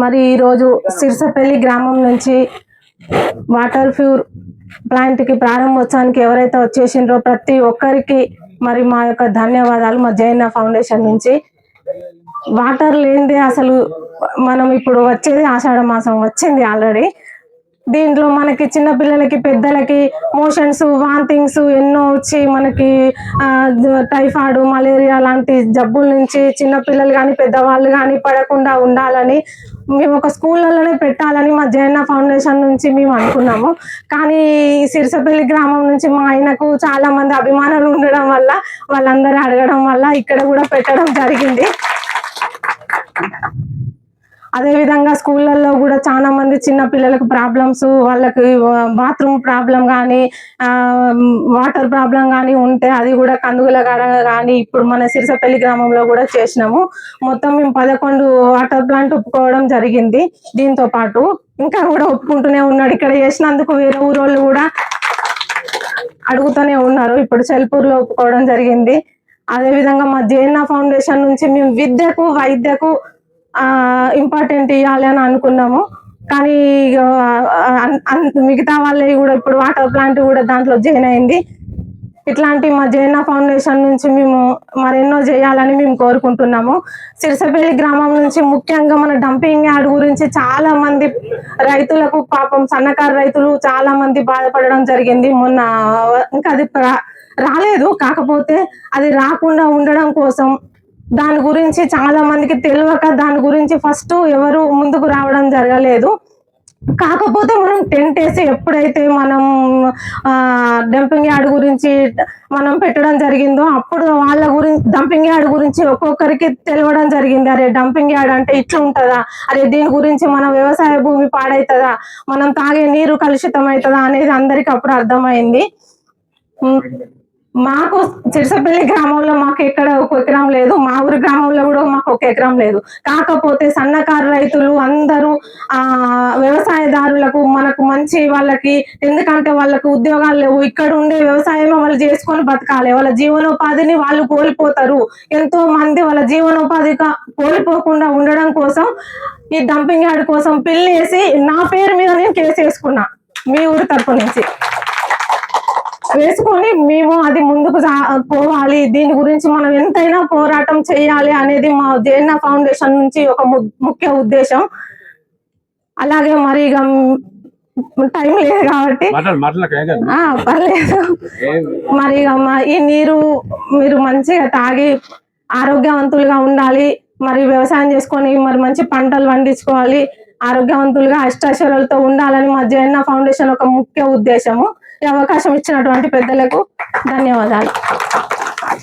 మరి ఈరోజు సిర్సపల్లి గ్రామం నుంచి వాటర్ ప్యూర్ ప్లాంట్ కి ప్రారంభోత్సవానికి ఎవరైతే వచ్చేసిండ్రో ప్రతి ఒక్కరికి మరి మా యొక్క ధన్యవాదాలు. మా జైన ఫౌండేషన్ నుంచి వాటర్ లేనిదే అసలు మనం ఇప్పుడు వచ్చేది ఆషాఢ మాసం వచ్చింది ఆల్రెడీ. దీంట్లో మనకి చిన్న పిల్లలకి పెద్దలకి మోషన్స్ వాంతింగ్స్ ఎన్నో వచ్చి మనకి టైఫాయిడ్ మలేరియా లాంటి జబ్బుల నుంచి చిన్న పిల్లలు కానీ పెద్దవాళ్ళు కానీ పడకుండా ఉండాలని మేము ఒక స్కూళ్ళలోనే పెట్టాలని మా జయన్న ఫౌండేషన్ నుంచి మేము అనుకున్నాము. కానీ సిరిసపల్లి గ్రామం నుంచి మా ఆయనకు చాలా మంది అభిమానులు ఉండడం వల్ల వాళ్ళందరూ అడగడం వల్ల ఇక్కడ కూడా పెట్టడం జరిగింది. అదే విధంగా స్కూళ్ళల్లో కూడా చాలా మంది చిన్న పిల్లలకు ప్రాబ్లమ్స్, వాళ్ళకి బాత్రూమ్ ప్రాబ్లం కానీ వాటర్ ప్రాబ్లం కానీ ఉంటే అది కూడా కందుగుల కాడ కానీ ఇప్పుడు మన సిరిసపల్లి గ్రామంలో కూడా చేసినాము. మొత్తం మేము 11 వాటర్ ప్లాంట్ ఒప్పుకోవడం జరిగింది. దీంతో పాటు ఇంకా కూడా ఒప్పుకుంటూనే ఉన్నాడు. ఇక్కడ చేసినందుకు వేరే ఊరోళ్ళు కూడా అడుగుతూనే ఉన్నారు. ఇప్పుడు చెల్పూర్లో ఒప్పుకోవడం జరిగింది. అదే విధంగా మా జేఎన్ఆ ఫౌండేషన్ నుంచి మేము విద్యకు వైద్యకు ఇంపార్టెంట్ ఇవ్వాలి అని అనుకున్నాము. కానీ మిగతా వాళ్ళవి కూడా ఇప్పుడు వాటర్ ప్లాంట్ కూడా దాంట్లో జాయిన్ అయింది. ఇట్లాంటి మా జైన ఫౌండేషన్ నుంచి మేము మరెన్నో చేయాలని మేము కోరుకుంటున్నాము. సిరిసపల్లి గ్రామం నుంచి ముఖ్యంగా మన డంపింగ్ యార్డ్ గురించి చాలా మంది రైతులకు పాపం సన్నకారు రైతులు చాలా మంది బాధపడడం జరిగింది. మొన్న ఇంకా అది రాలేదు, కాకపోతే అది రాకుండా ఉండడం కోసం దాని గురించి చాలా మందికి తెలియక దాని గురించి ఫస్ట్ ఎవరు ముందుకు రావడం జరగలేదు. కాకపోతే మనం టెంట్ వేసి ఎప్పుడైతే మనం డంపింగ్ యార్డ్ గురించి మనం పెట్టడం జరిగిందో అప్పుడు వాళ్ళ గురించి డంపింగ్ యార్డ్ గురించి ఒక్కొక్కరికి తెలియడం జరిగింది. అరే డంపింగ్ యార్డ్ అంటే ఇట్లా ఉంటుందా, అరే దీని గురించి మన వ్యవసాయ భూమి పాడవుతుందా, మనం తాగే నీరు కలుషితం అవుతుందా అనేది అందరికి అప్పుడు అర్థమైంది. మాకు సిరిసపల్లి గ్రామంలో మాకు ఎక్కడ 1 ఎకరం లేదు, మా ఊరి గ్రామంలో కూడా మాకు 1 ఎకరం లేదు. కాకపోతే సన్నకారు రైతులు అందరూ వ్యవసాయదారులకు మనకు మంచి వాళ్ళకి, ఎందుకంటే వాళ్ళకు ఉద్యోగాలు లేవు, ఇక్కడ ఉండే వ్యవసాయం వాళ్ళు చేసుకొని బతకాలి, వాళ్ళ జీవనోపాధిని వాళ్ళు కోల్పోతారు. ఎంతో మంది వాళ్ళ జీవనోపాధిగా కోల్పోకుండా ఉండడం కోసం ఈ డంపింగ్ యార్డ్ కోసం పిల్లి వేసి నా పేరు మీద నేను కేసు వేసుకున్నా మీ ఊరి తరపు నుంచి వేసుకొని మేము అది ముందుకు పోవాలి, దీని గురించి మనం ఎంతైనా పోరాటం చేయాలి అనేది మా జేఎన్ఆ ఫౌండేషన్ నుంచి ఒక ముఖ్య ఉద్దేశం. అలాగే మరి ఇక టైం లేదు కాబట్టి పర్లేదు, మరి ఇక ఈ నీరు మీరు మంచిగా తాగి ఆరోగ్యవంతులుగా ఉండాలి, మరి వ్యవసాయం చేసుకొని మరి మంచి పంటలు పండించుకోవాలి, ఆరోగ్యవంతులుగా అష్టాచరాలతో ఉండాలని మా జేఎన్ఆ ఫౌండేషన్ ఒక ముఖ్య ఉద్దేశము. ఈ అవకాశం ఇచ్చినటువంటి పెద్దలకు ధన్యవాదాలు.